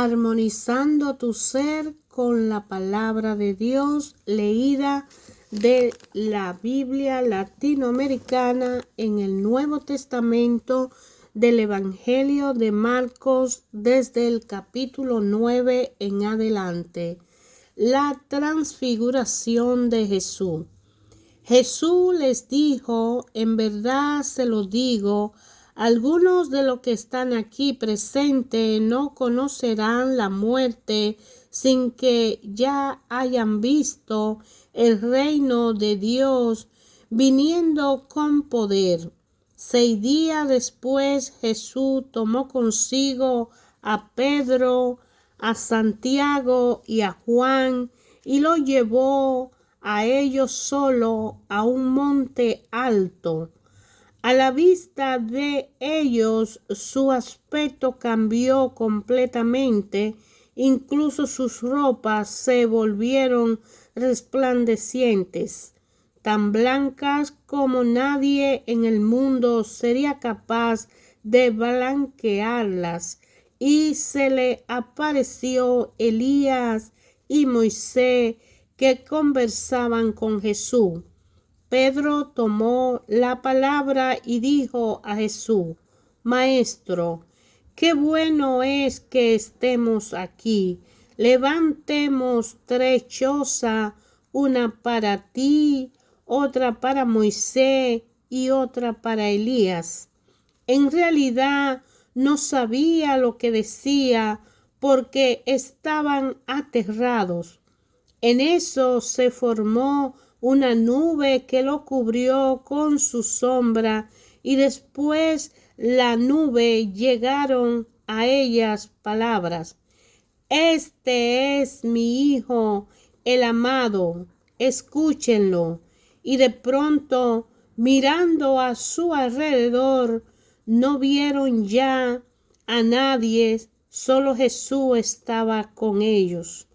armonizando tu ser con la palabra de Dios leída de la Biblia latinoamericana en el Nuevo Testamento del Evangelio de Marcos desde el capítulo 9 en adelante. La transfiguración de Jesús. Jesús les dijo: en verdad se lo digo, algunos de los que están aquí presentes no conocerán la muerte sin que ya hayan visto el reino de Dios viniendo con poder. 6 días después, Jesús tomó consigo a Pedro, a Santiago y a Juan y lo llevó a ellos solo a un monte alto. A la vista de ellos su aspecto cambió completamente, incluso sus ropas se volvieron resplandecientes, tan blancas como nadie en el mundo sería capaz de blanquearlas, y se le apareció Elías y Moisés que conversaban con Jesús. Pedro tomó la palabra y dijo a Jesús: Maestro, qué bueno es que estemos aquí. Levantemos 3 chozas, una para ti, otra para Moisés y otra para Elías. En realidad no sabía lo que decía porque estaban aterrados. En eso se formó una nube que lo cubrió con su sombra, y después la nube llegaron a ellas palabras: Este es mi Hijo, el amado, escúchenlo. Y de pronto, mirando a su alrededor, no vieron ya a nadie, solo Jesús estaba con ellos.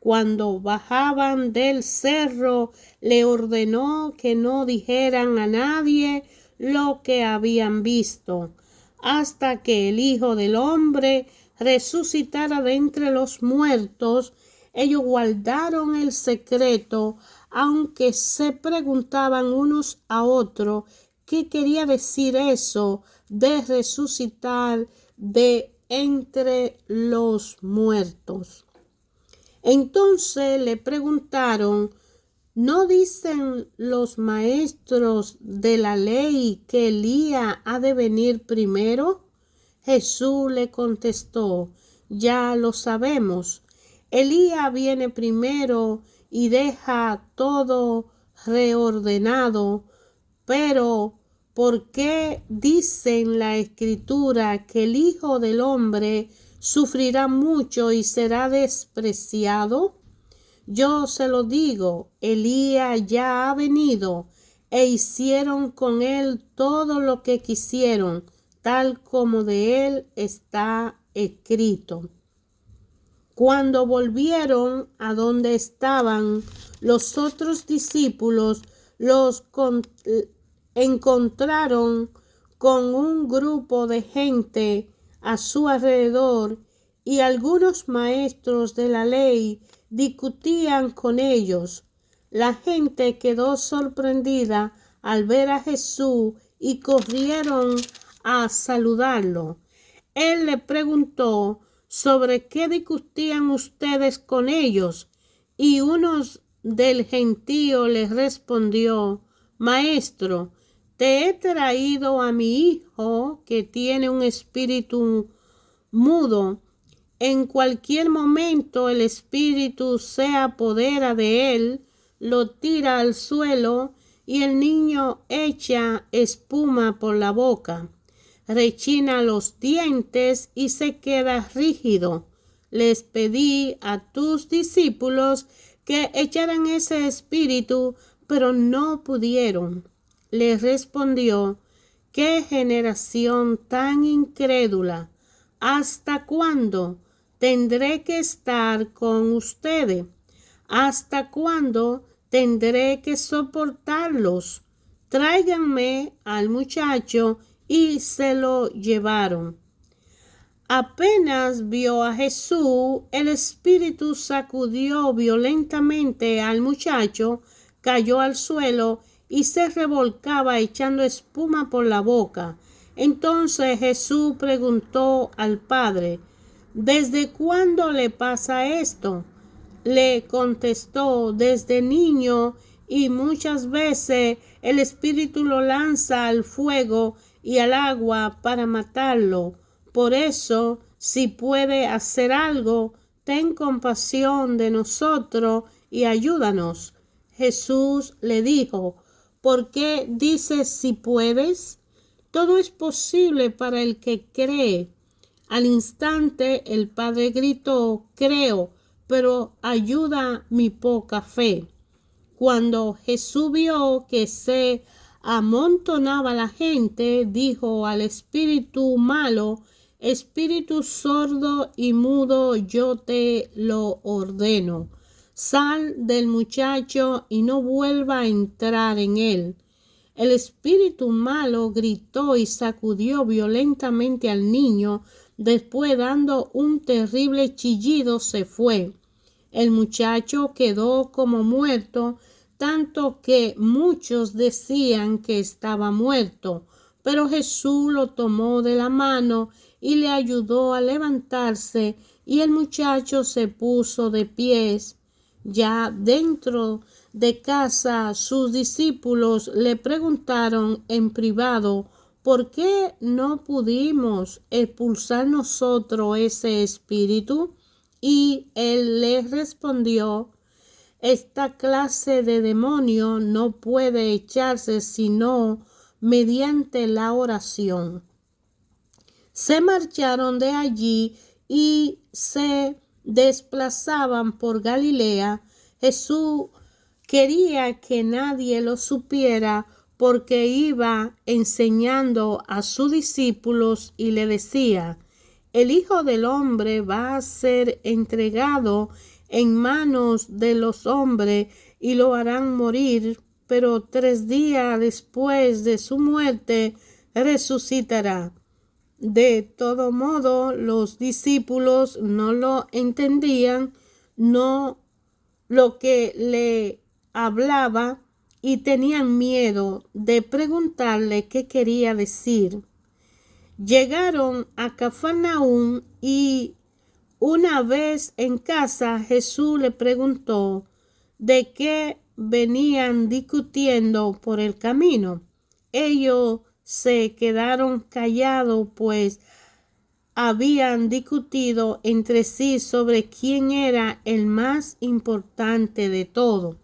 Cuando bajaban del cerro, le ordenó que no dijeran a nadie lo que habían visto, hasta que el Hijo del Hombre resucitara de entre los muertos. Ellos guardaron el secreto, aunque se preguntaban unos a otros qué quería decir eso de resucitar de entre los muertos. Entonces le preguntaron: ¿no dicen los maestros de la ley que Elías ha de venir primero? Jesús le contestó: ya lo sabemos. Elías viene primero y deja todo reordenado. Pero ¿por qué dicen la Escritura que el Hijo del Hombre sufrirá mucho y será despreciado? Yo se lo digo, Elías ya ha venido e hicieron con él todo lo que quisieron, tal como de él está escrito. Cuando volvieron a donde estaban los otros discípulos, los encontraron con un grupo de gente a su alrededor, y algunos maestros de la ley discutían con ellos. La gente quedó sorprendida al ver a Jesús y corrieron a saludarlo. Él le preguntó: ¿sobre qué discutían ustedes con ellos? Y uno del gentío les respondió: Maestro, te he traído a mi hijo que tiene un espíritu mudo. En cualquier momento el espíritu se apodera de él, lo tira al suelo y el niño echa espuma por la boca, rechina los dientes y se queda rígido. Les pedí a tus discípulos que echaran ese espíritu, pero no pudieron. Les respondió: ¡qué generación tan incrédula! ¿Hasta cuándo tendré que estar con ustedes? ¿Hasta cuándo tendré que soportarlos? Tráiganme al muchacho. Y se lo llevaron. Apenas vio a Jesús, el espíritu sacudió violentamente al muchacho, cayó al suelo y se revolcaba echando espuma por la boca. Entonces Jesús preguntó al padre: ¿Desde cuándo le pasa esto? Le contestó: desde niño, y muchas veces el espíritu lo lanza al fuego y al agua para matarlo. Por eso, si puede hacer algo, ten compasión de nosotros y ayúdanos. Jesús le dijo: ¿por qué dices si puedes? Todo es posible para el que cree. Al instante el padre gritó: creo, pero ayuda mi poca fe. Cuando Jesús vio que se amontonaba la gente, dijo al espíritu malo: espíritu sordo y mudo, yo te lo ordeno, sal del muchacho y no vuelva a entrar en él. El espíritu malo gritó y sacudió violentamente al niño. Después, dando un terrible chillido, se fue. El muchacho quedó como muerto, tanto que muchos decían que estaba muerto. Pero Jesús lo tomó de la mano y le ayudó a levantarse, y el muchacho se puso de pies. Ya dentro de casa, sus discípulos le preguntaron en privado: ¿por qué no pudimos expulsar nosotros ese espíritu? Y él les respondió: esta clase de demonio no puede echarse sino mediante la oración. Se marcharon de allí y se desplazaban por Galilea. Jesús quería que nadie lo supiera, porque iba enseñando a sus discípulos y le decía: el Hijo del Hombre va a ser entregado en manos de los hombres y lo harán morir, pero 3 días después de su muerte resucitará. De todo modo, los discípulos no lo entendían, no lo que le hablaba, y tenían miedo de preguntarle qué quería decir. Llegaron a Cafarnaúm y una vez en casa Jesús le preguntó de qué venían discutiendo por el camino. Ellos se quedaron callados, pues habían discutido entre sí sobre quién era el más importante de todos.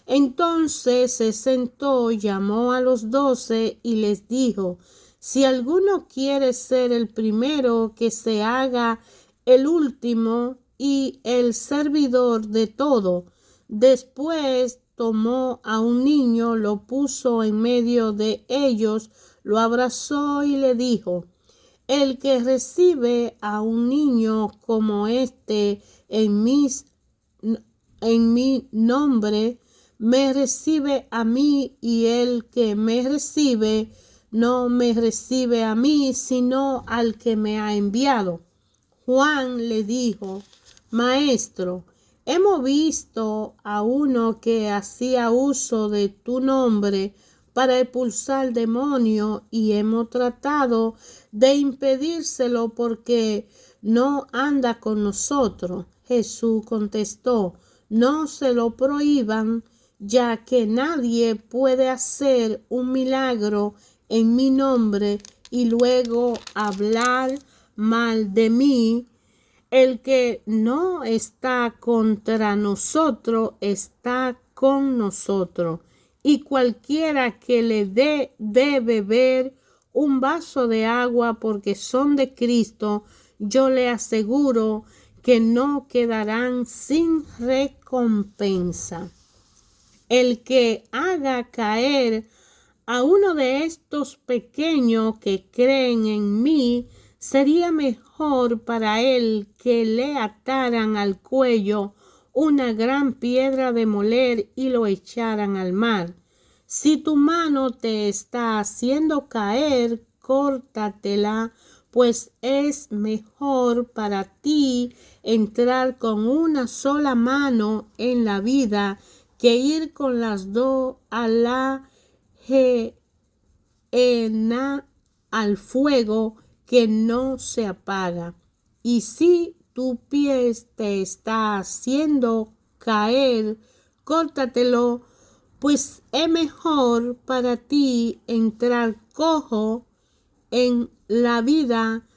Entonces se sentó, llamó a los 12 y les dijo: si alguno quiere ser el primero, que se haga el último y el servidor de todo. Después tomó a un niño, lo puso en medio de ellos, lo abrazó y le dijo: el que recibe a un niño como este en mi nombre, me recibe a mí, y el que me recibe no me recibe a mí, sino al que me ha enviado. Juan le dijo: Maestro, hemos visto a uno que hacía uso de tu nombre para expulsar demonios, y hemos tratado de impedírselo porque no anda con nosotros. Jesús contestó: no se lo prohíban, ya que nadie puede hacer un milagro en mi nombre y luego hablar mal de mí. El que no está contra nosotros está con nosotros, y cualquiera que le dé de beber un vaso de agua porque son de Cristo, yo le aseguro que no quedarán sin recompensa. El que haga caer a uno de estos pequeños que creen en mí, sería mejor para él que le ataran al cuello una gran piedra de moler y lo echaran al mar. Si tu mano te está haciendo caer, córtatela, pues es mejor para ti entrar con una sola mano en la vida que ir con las dos a la gehenna, al fuego que no se apaga. Y si tu pie te está haciendo caer, córtatelo, pues es mejor para ti entrar cojo en la vida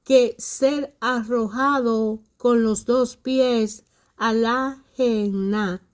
que ser arrojado con los dos pies a la gehenna.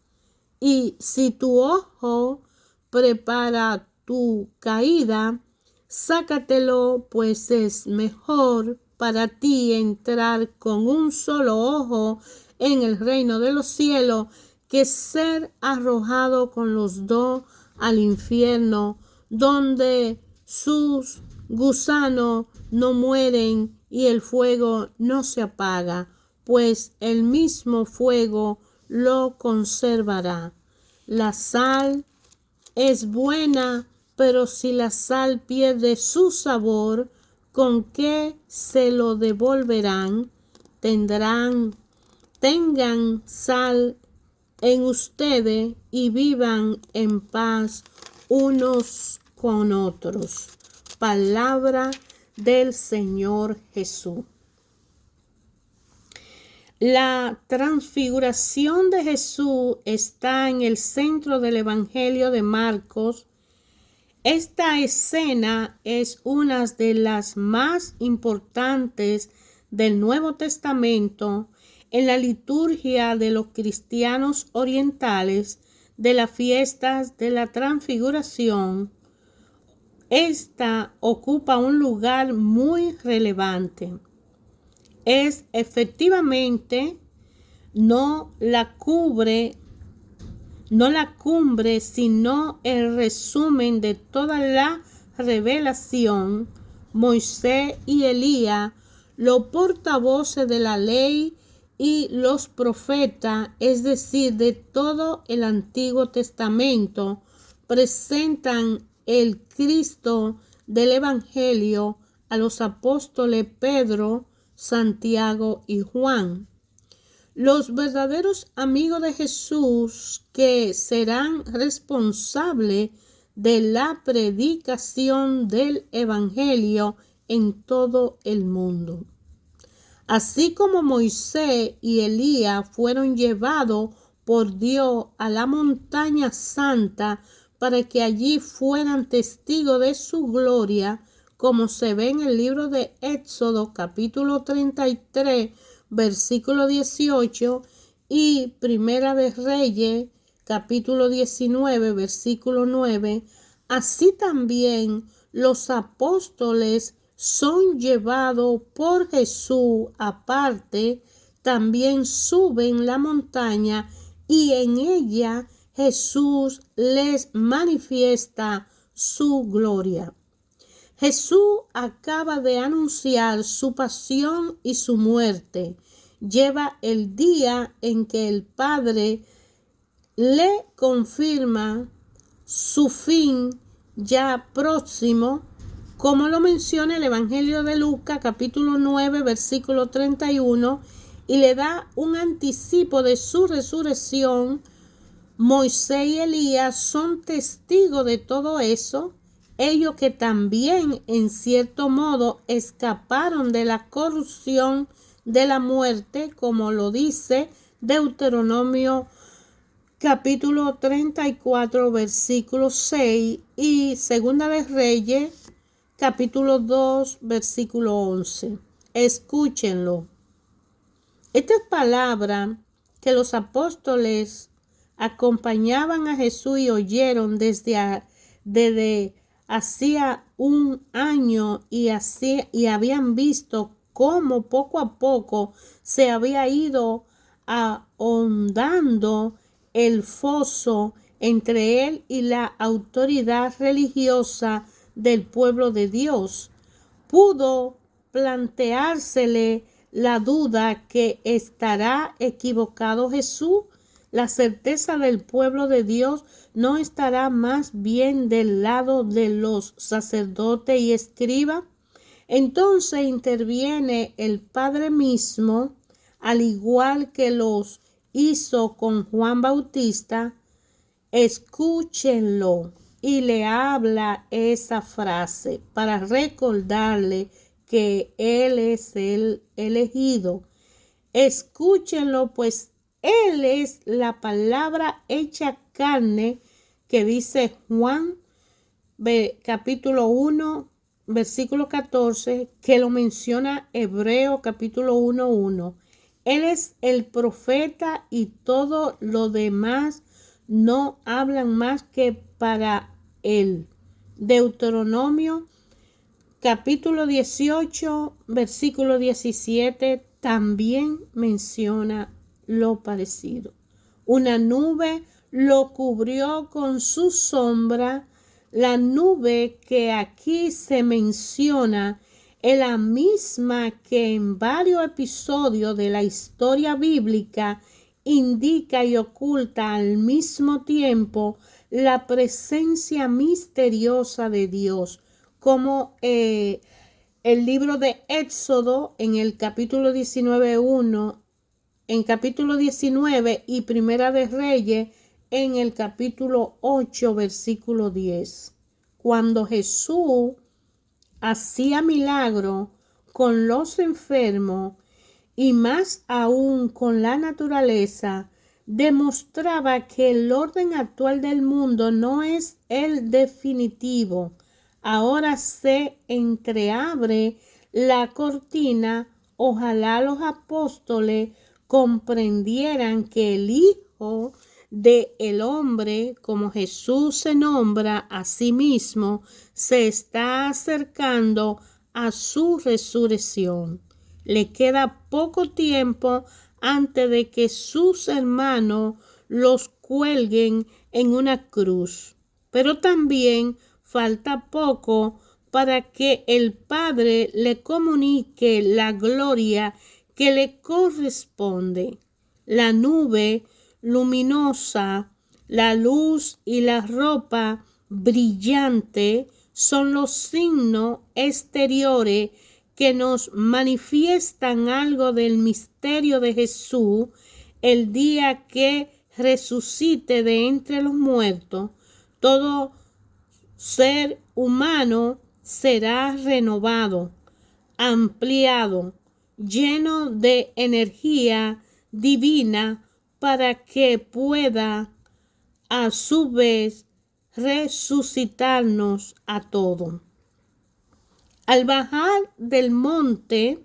Y si tu ojo prepara tu caída, sácatelo, pues es mejor para ti entrar con un solo ojo en el reino de los cielos que ser arrojado con los dos al infierno, donde sus gusanos no mueren y el fuego no se apaga, pues el mismo fuego lo conservará. La sal es buena, pero si la sal pierde su sabor, ¿con qué se lo devolverán? Tengan sal en ustedes y vivan en paz unos con otros. Palabra del Señor Jesús. La transfiguración de Jesús está en el centro del Evangelio de Marcos. Esta escena es una de las más importantes del Nuevo Testamento en la liturgia de los cristianos orientales de las fiestas de la transfiguración. Esta ocupa un lugar muy relevante. Es efectivamente no la cumbre, sino el resumen de toda la revelación. Moisés y Elías, los portavoces de la ley y los profetas, es decir, de todo el Antiguo Testamento, presentan el Cristo del Evangelio a los apóstoles Pedro, Santiago y Juan. Los verdaderos amigos de Jesús, que serán responsables de la predicación del Evangelio en todo el mundo. Así como Moisés y Elías fueron llevados por Dios a la montaña santa para que allí fueran testigos de su gloria, como se ve en el libro de Éxodo capítulo 33, versículo 18, y Primera de Reyes capítulo 19, versículo 9, así también los apóstoles son llevados por Jesús aparte, también suben la montaña y en ella Jesús les manifiesta su gloria. Jesús acaba de anunciar su pasión y su muerte. Lleva el día en que el Padre le confirma su fin ya próximo, como lo menciona el Evangelio de Lucas, capítulo 9, versículo 31, y le da un anticipo de su resurrección. Moisés y Elías son testigos de todo eso. Ellos que también, en cierto modo, escaparon de la corrupción de la muerte, como lo dice Deuteronomio capítulo 34, versículo 6, y Segunda de Reyes, capítulo 2, versículo 11. Escúchenlo. Estas palabras que los apóstoles acompañaban a Jesús y oyeron desde hacía un año y habían visto cómo poco a poco se había ido ahondando el foso entre él y la autoridad religiosa del pueblo de Dios. Pudo planteársele la duda que estará equivocado Jesús. La certeza del pueblo de Dios no estará más bien del lado de los sacerdotes y escribas. Entonces interviene el Padre mismo, al igual que los hizo con Juan Bautista. Escúchenlo, y le habla esa frase para recordarle que Él es el elegido. Escúchenlo, pues Él es la palabra hecha carne que dice Juan capítulo 1, versículo 14, que lo menciona Hebreo capítulo 1:1. Él es el profeta y todo lo demás no hablan más que para él. Deuteronomio capítulo 18, versículo 17 también menciona lo parecido. Una nube lo cubrió con su sombra. La nube que aquí se menciona es la misma que en varios episodios de la historia bíblica indica y oculta al mismo tiempo la presencia misteriosa de Dios, como el libro de Éxodo en el capítulo 19:1, en capítulo 19 y Primera de Reyes en el capítulo 8, versículo 10. Cuando Jesús hacía milagro con los enfermos y más aún con la naturaleza, demostraba que el orden actual del mundo no es el definitivo. Ahora se entreabre la cortina. Ojalá los apóstoles comprendieran que el Hijo del Hombre, como Jesús se nombra a sí mismo, se está acercando a su resurrección. Le queda poco tiempo antes de que sus hermanos los cuelguen en una cruz, pero también falta poco para que el Padre le comunique la gloria que le corresponde. La nube luminosa, la luz y la ropa brillante son los signos exteriores que nos manifiestan algo del misterio de Jesús. El día que resucite de entre los muertos, todo ser humano será renovado, ampliado, lleno de energía divina para que pueda a su vez resucitarnos a todos. Al bajar del monte,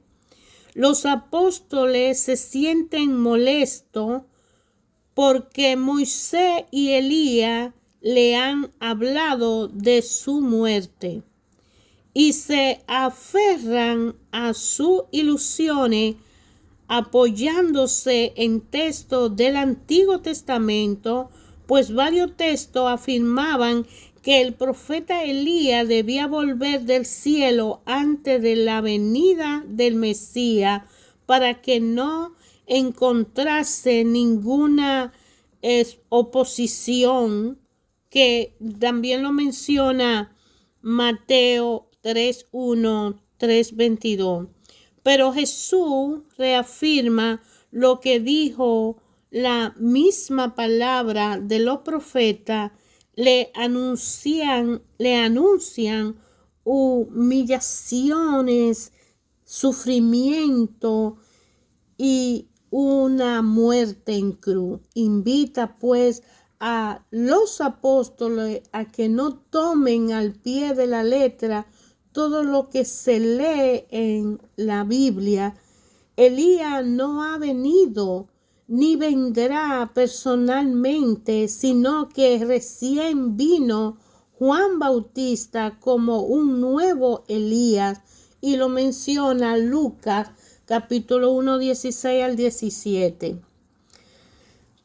los apóstoles se sienten molestos porque Moisés y Elías le han hablado de su muerte y se aferran a sus ilusiones apoyándose en textos del Antiguo Testamento, pues varios textos afirmaban que el profeta Elías debía volver del cielo antes de la venida del Mesías para que no encontrase ninguna oposición, que también lo menciona Mateo 3:1, 3:22. Pero Jesús reafirma lo que dijo la misma palabra de los profetas. Le anuncian humillaciones, sufrimiento y una muerte en cruz. Invita pues a los apóstoles a que no tomen al pie de la letra todo lo que se lee en la Biblia. Elías no ha venido ni vendrá personalmente, sino que recién vino Juan Bautista como un nuevo Elías, y lo menciona Lucas capítulo 1, 16 al 17.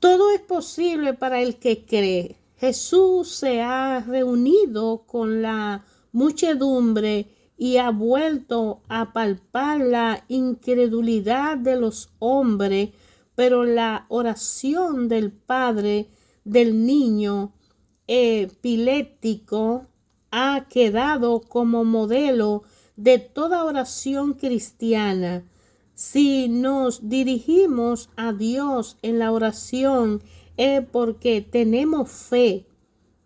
Todo es posible para el que cree. Jesús se ha reunido con la muchedumbre y ha vuelto a palpar la incredulidad de los hombres, pero la oración del padre del niño epiléptico ha quedado como modelo de toda oración cristiana. Si nos dirigimos a Dios en la oración es porque tenemos fe,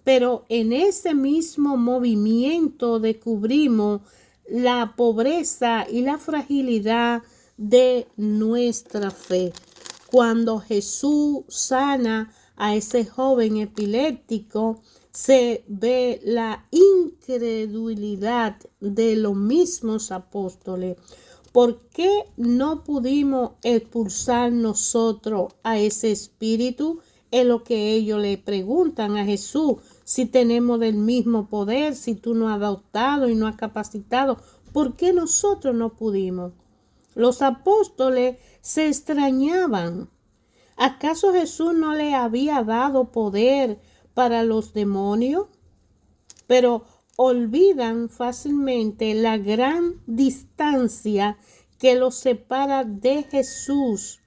pero en ese mismo movimiento descubrimos la pobreza y la fragilidad de nuestra fe. Cuando Jesús sana a ese joven epiléptico, se ve la incredulidad de los mismos apóstoles. ¿Por qué no pudimos expulsar nosotros a ese espíritu? Es lo que ellos le preguntan a Jesús. Si tenemos el mismo poder, si tú no has adoptado y no has capacitado, ¿por qué nosotros no pudimos? Los apóstoles se extrañaban. ¿Acaso Jesús no le había dado poder para los demonios? Pero olvidan fácilmente la gran distancia que los separa de Jesús.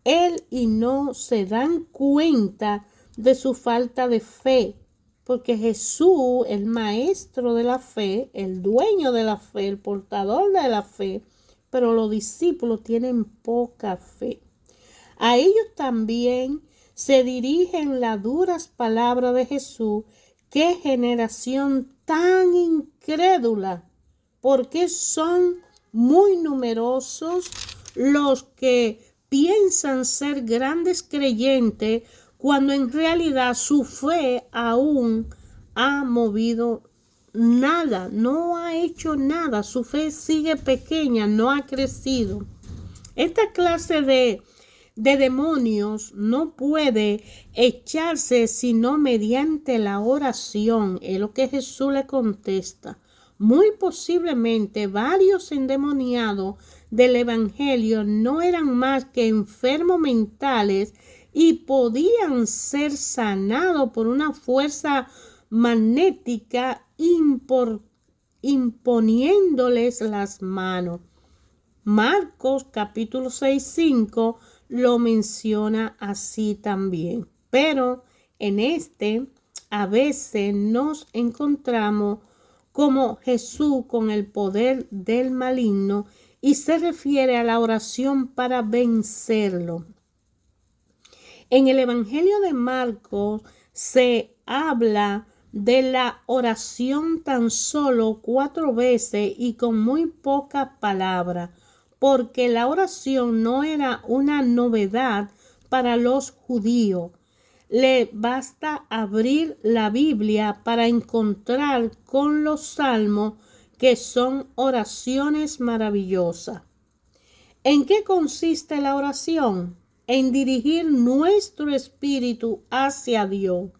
Él y no se dan cuenta de su falta de fe, porque Jesús, el maestro de la fe, el dueño de la fe, el portador de la fe, pero los discípulos tienen poca fe. A ellos también se dirigen las duras palabras de Jesús. ¡Qué generación tan incrédula! Porque son muy numerosos los que piensan ser grandes creyentes cuando en realidad su fe aún ha movido nada, no ha hecho nada, su fe sigue pequeña, no ha crecido. Esta clase de demonios no puede echarse sino mediante la oración, es lo que Jesús le contesta. Muy posiblemente varios endemoniados del evangelio no eran más que enfermos mentales y podían ser sanados por una fuerza magnética imponiéndoles las manos. Marcos capítulo 6:5 lo menciona así también. Pero en a veces nos encontramos como Jesús con el poder del maligno y se refiere a la oración para vencerlo. En el Evangelio de Marcos se habla de la oración tan solo 4 veces y con muy pocas palabras, porque la oración no era una novedad para los judíos. Le basta abrir la Biblia para encontrar con los salmos que son oraciones maravillosas. ¿En qué consiste la oración? En dirigir nuestro espíritu hacia Dios.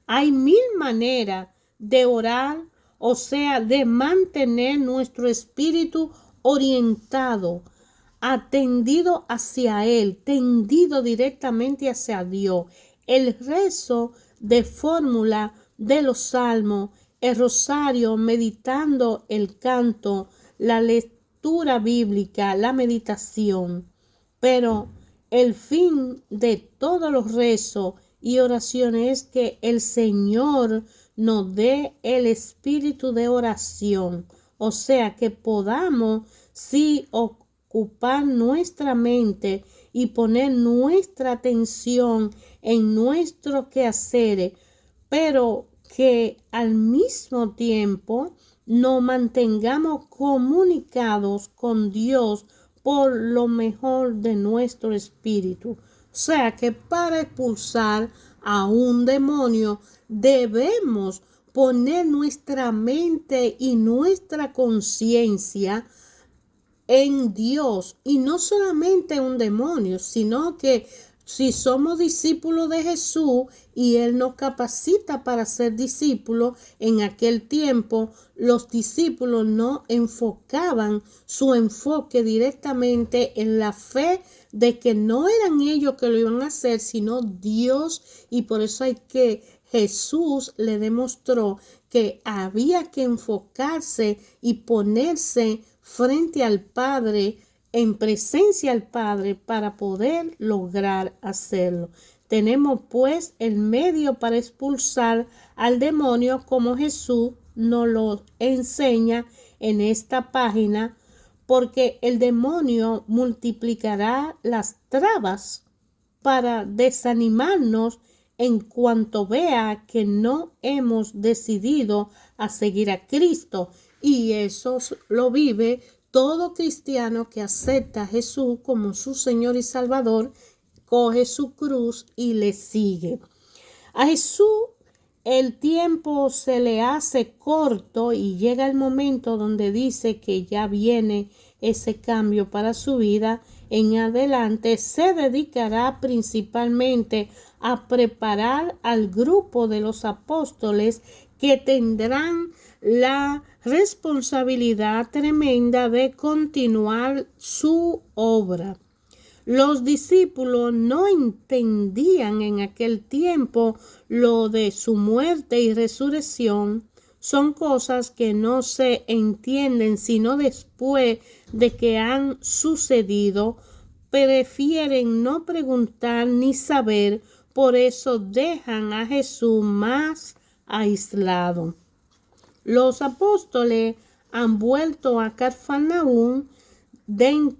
Hay 1000 maneras de orar, o sea, de mantener nuestro espíritu orientado, atendido hacia Él, tendido directamente hacia Dios. El rezo de fórmula de los salmos, el rosario, meditando el canto, la lectura bíblica, la meditación. Pero el fin de todos los rezos y oraciones es que el Señor nos dé el espíritu de oración, o sea, que podamos sí ocupar nuestra mente y poner nuestra atención en nuestro quehacer, pero que al mismo tiempo nos mantengamos comunicados con Dios por lo mejor de nuestro espíritu. O sea que para expulsar a un demonio debemos poner nuestra mente y nuestra conciencia en Dios, y no solamente un demonio, sino que si somos discípulos de Jesús y Él nos capacita para ser discípulos, en aquel tiempo los discípulos no enfocaban su enfoque directamente en la fe de que no eran ellos que lo iban a hacer, sino Dios, y por eso Jesús le demostró que había que enfocarse y ponerse frente al Padre, en presencia al Padre, para poder lograr hacerlo. Tenemos pues el medio para expulsar al demonio como Jesús nos lo enseña en esta página, porque el demonio multiplicará las trabas para desanimarnos en cuanto vea que no hemos decidido a seguir a Cristo. Y eso lo vive todo cristiano que acepta a Jesús como su Señor y Salvador, coge su cruz y le sigue. A Jesús el tiempo se le hace corto y llega el momento donde dice que ya viene ese cambio para su vida. En adelante se dedicará principalmente a preparar al grupo de los apóstoles que tendrán la responsabilidad tremenda de continuar su obra. Los discípulos no entendían en aquel tiempo lo de su muerte y resurrección. Son cosas que no se entienden sino después de que han sucedido. Prefieren no preguntar ni saber, por eso dejan a Jesús más aislado. Los apóstoles han vuelto a Cafarnaúm dentro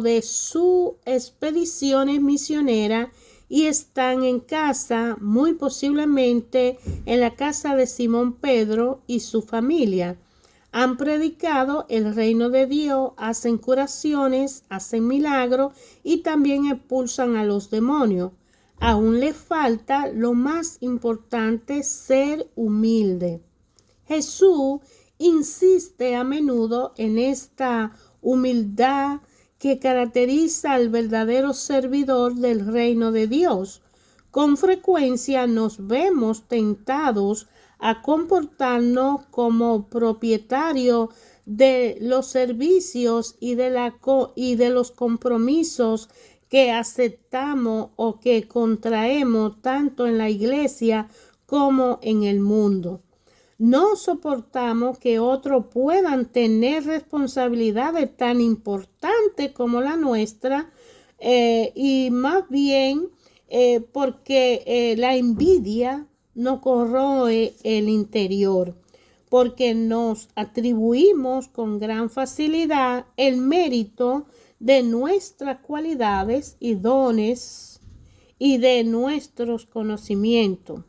de sus expediciones misioneras y están en casa, muy posiblemente en la casa de Simón Pedro y su familia. Han predicado el reino de Dios, hacen curaciones, hacen milagros y también expulsan a los demonios. Aún le falta lo más importante, ser humilde. Jesús insiste a menudo en esta humildad que caracteriza al verdadero servidor del reino de Dios. Con frecuencia nos vemos tentados a comportarnos como propietarios de los servicios y de los compromisos que aceptamos o que contraemos tanto en la iglesia como en el mundo. No soportamos que otros puedan tener responsabilidades tan importantes como la nuestra y más bien porque la envidia nos corroe el interior, porque nos atribuimos con gran facilidad el mérito de nuestras cualidades y dones y de nuestros conocimientos.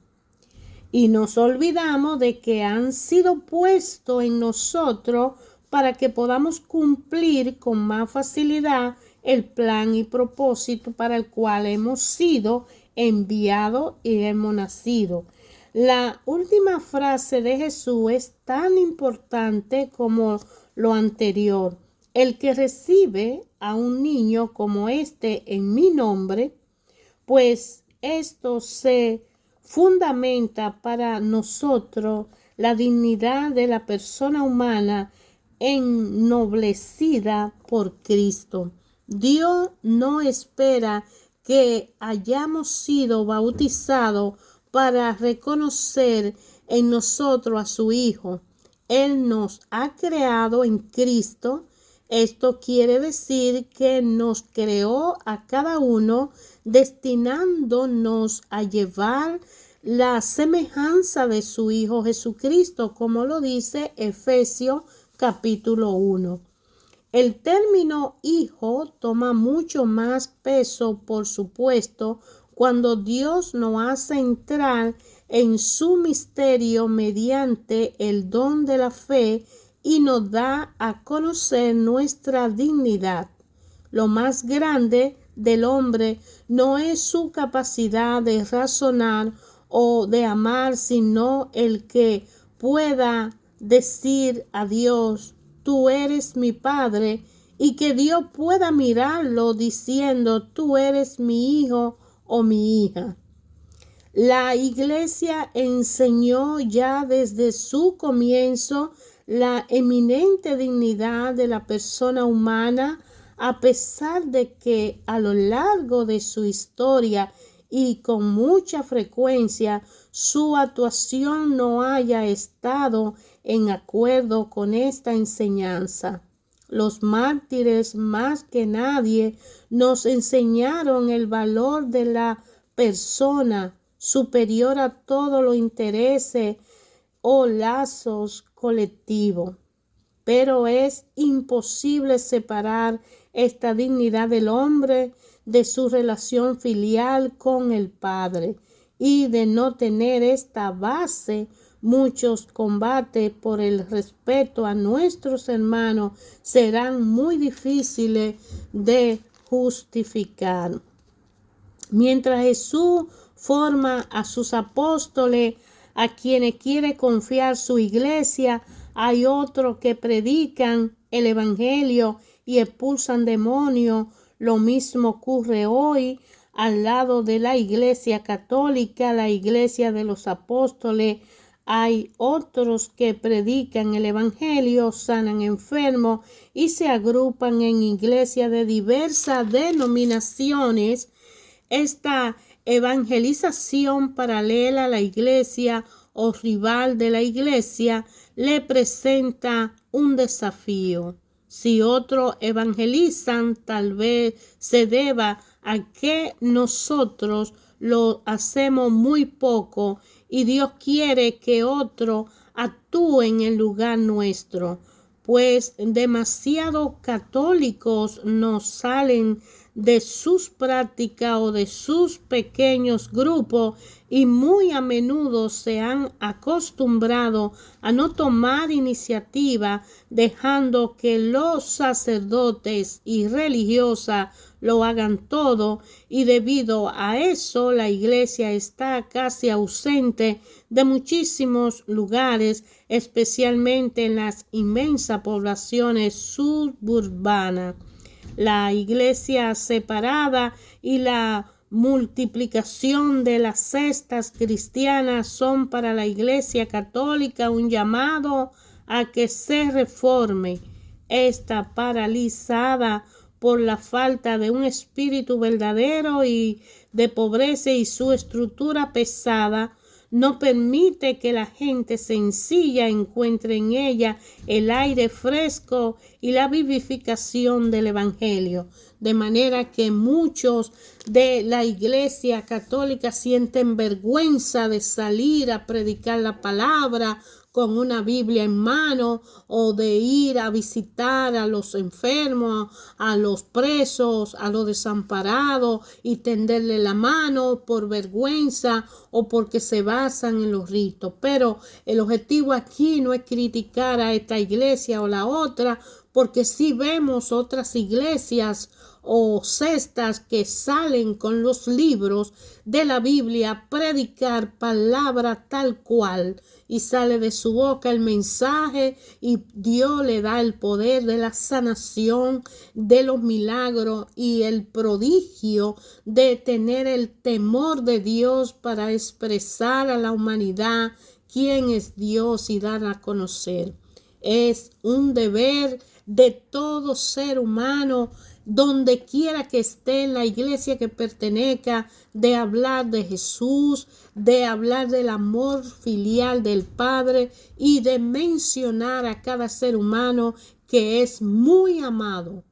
Y nos olvidamos de que han sido puestos en nosotros para que podamos cumplir con más facilidad el plan y propósito para el cual hemos sido enviados y hemos nacido. La última frase de Jesús es tan importante como lo anterior. El que recibe a un niño como este en mi nombre, pues esto se fundamenta para nosotros la dignidad de la persona humana ennoblecida por Cristo. Dios no espera que hayamos sido bautizados para reconocer en nosotros a su Hijo. Él nos ha creado en Cristo. Esto quiere decir que nos creó a cada uno destinándonos a llevar la semejanza de su Hijo Jesucristo, como lo dice Efesios capítulo 1. El término hijo toma mucho más peso, por supuesto, cuando Dios nos hace entrar en su misterio mediante el don de la fe y nos da a conocer nuestra dignidad. Lo más grande del hombre no es su capacidad de razonar o de amar, sino el que pueda decir a Dios, tú eres mi Padre, y que Dios pueda mirarlo diciendo, tú eres mi hijo o mi hija. La iglesia enseñó ya desde su comienzo la eminente dignidad de la persona humana, a pesar de que a lo largo de su historia y con mucha frecuencia su actuación no haya estado en acuerdo con esta enseñanza. Los mártires más que nadie nos enseñaron el valor de la persona superior a todos los intereses o lazos colectivo. Pero es imposible separar esta dignidad del hombre de su relación filial con el Padre. Y de no tener esta base, muchos combates por el respeto a nuestros hermanos serán muy difíciles de justificar. Mientras Jesús forma a sus apóstoles, a quienes quiere confiar su iglesia, hay otros que predican el evangelio y expulsan demonios. Lo mismo ocurre hoy al lado de la iglesia católica, la iglesia de los apóstoles. Hay otros que predican el evangelio, sanan enfermos y se agrupan en iglesias de diversas denominaciones. Esta evangelización paralela a la iglesia o rival de la iglesia le presenta un desafío. Si otros evangelizan, tal vez se deba a que nosotros lo hacemos muy poco y Dios quiere que otro actúe en el lugar nuestro, pues demasiados católicos nos salen de sus prácticas o de sus pequeños grupos y muy a menudo se han acostumbrado a no tomar iniciativa, dejando que los sacerdotes y religiosas lo hagan todo, y debido a eso la iglesia está casi ausente de muchísimos lugares, especialmente en las inmensas poblaciones suburbanas. La iglesia separada y la multiplicación de las sectas cristianas son para la iglesia católica un llamado a que se reforme. Está paralizada por la falta de un espíritu verdadero y de pobreza, y su estructura pesada no permite que la gente sencilla encuentre en ella el aire fresco y la vivificación del evangelio. De manera que muchos de la iglesia católica sienten vergüenza de salir a predicar la palabra con una Biblia en mano, o de ir a visitar a los enfermos, a los presos, a los desamparados y tenderle la mano por vergüenza o porque se basan en los ritos. Pero el objetivo aquí no es criticar a esta iglesia o la otra, porque sí vemos otras iglesias o cestas que salen con los libros de la Biblia a predicar palabra tal cual, y sale de su boca el mensaje y Dios le da el poder de la sanación, de los milagros y el prodigio de tener el temor de Dios para expresar a la humanidad quién es Dios y dar a conocer. Es un deber de todo ser humano, donde quiera que esté, en la iglesia que pertenezca, de hablar de Jesús, de hablar del amor filial del Padre y de mencionar a cada ser humano que es muy amado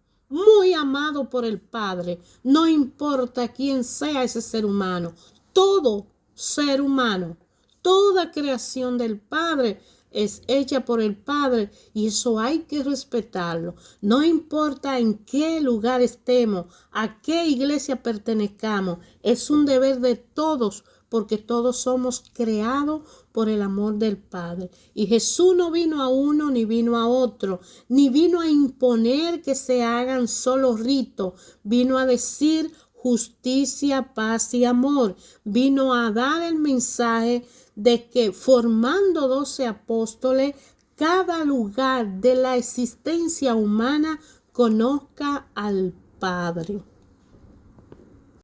por el Padre. No importa quién sea ese ser humano, todo ser humano, toda creación del Padre es hecha por el Padre, y eso hay que respetarlo. No importa en qué lugar estemos, a qué iglesia pertenezcamos, es un deber de todos, porque todos somos creados por el amor del Padre. Y Jesús no vino a uno ni vino a otro, ni vino a imponer que se hagan solo ritos, vino a decir justicia, paz y amor. Vino a dar el mensaje de que formando 12 apóstoles, cada lugar de la existencia humana conozca al Padre.